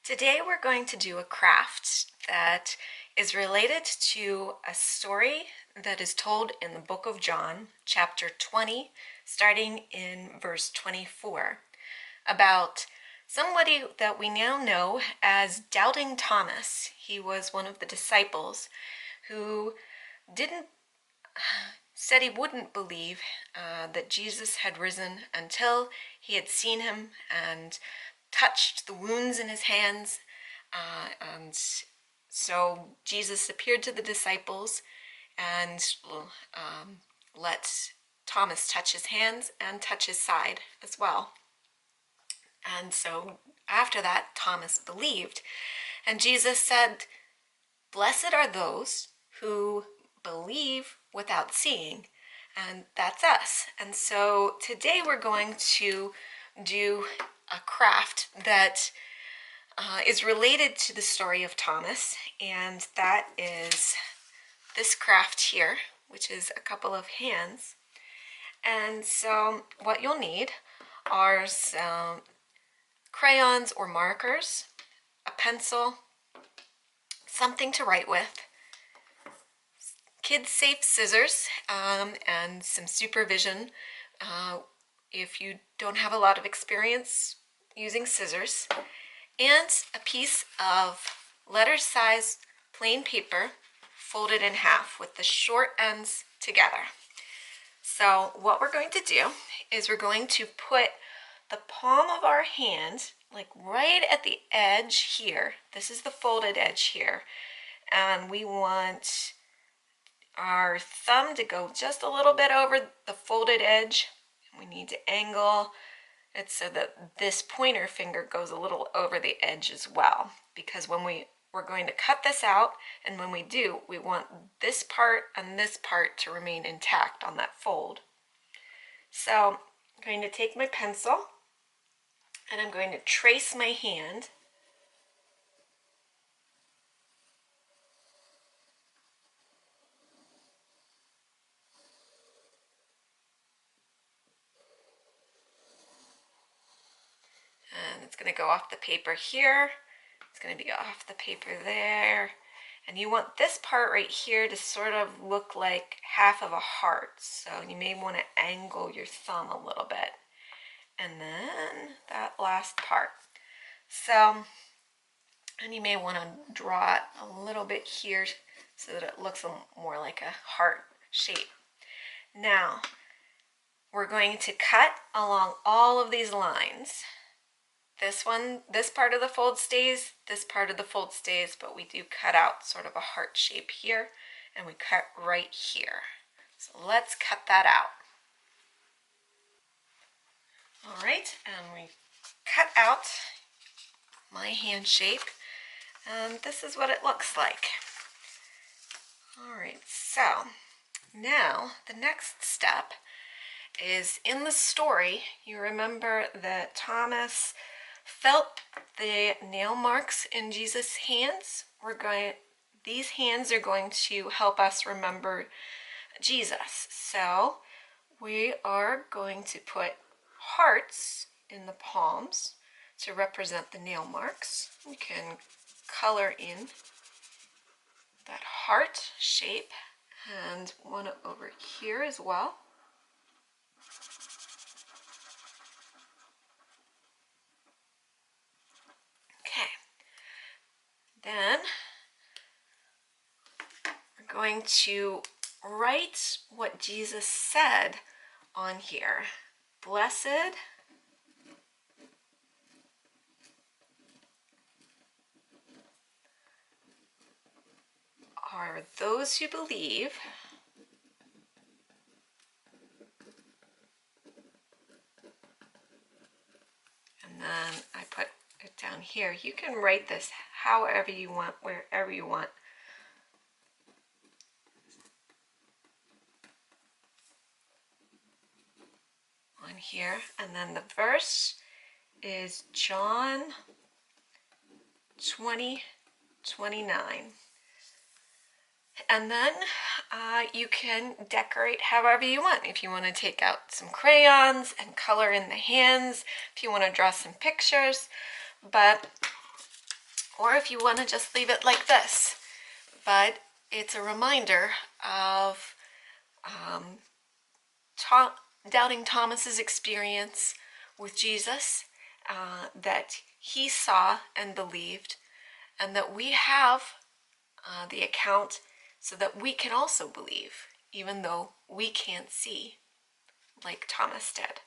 Today we're going to do a craft that is related to a story that is told in the book of John, chapter 20, starting in verse 24, about somebody that we now know as Doubting Thomas. He was one of the disciples who didn't said he wouldn't believe that Jesus had risen until he had seen him and touched the wounds in his hands. And so Jesus appeared to the disciples and let Thomas touch his hands and touch his side as well. And so after that, Thomas believed. And Jesus said, "Blessed are those who believe without seeing." And that's us. And so today we're going to do a craft that is related to the story of Thomas, and that is this craft here, which is a couple of hands. And so what you'll need are some crayons or markers, a pencil, something to write with, kid-safe scissors, and some supervision if you don't have a lot of experience using scissors, and a piece of letter-size plain paper folded in half with the short ends together. So what we're going to do is we're going to put the palm of our hand like right at the edge here. This is the folded edge here, and we want our thumb to go just a little bit over the folded edge. We need to angle it so that this pointer finger goes a little over the edge as well, because when we're going to cut this out, and when we do, we want this part and this part to remain intact on that fold. So I'm going to take my pencil and I'm going to trace my hand. And it's going to go off the paper here. It's going to be off the paper there. And you want this part right here to sort of look like half of a heart. So you may want to angle your thumb a little bit. And then that last part. So, and you may want to draw it a little bit here so that it looks more like a heart shape. Now, we're going to cut along all of these lines. This part of the fold stays, this part of the fold stays, but we do cut out sort of a heart shape here, and we cut right here. So let's cut that out. All right, and we cut out my hand shape, and this is what it looks like. All right, so now the next step is in the story. You remember that Thomas felt the nail marks in Jesus' hands. These hands are going to help us remember Jesus. So we are going to put hearts in the palms to represent the nail marks. We can color in that heart shape and one over here as well. Then we're going to write what Jesus said on here. Blessed are those who believe and then I put it down here. You can write this however you want, wherever you want. On here, and then the verse is John 20:29. And then you can decorate however you want. If you want to take out some crayons and color in the hands, if you want to draw some pictures. But or if you want to just leave it like this. But it's a reminder of doubting Thomas's experience with Jesus, that he saw and believed, and that we have the account so that we can also believe, even though we can't see like Thomas did.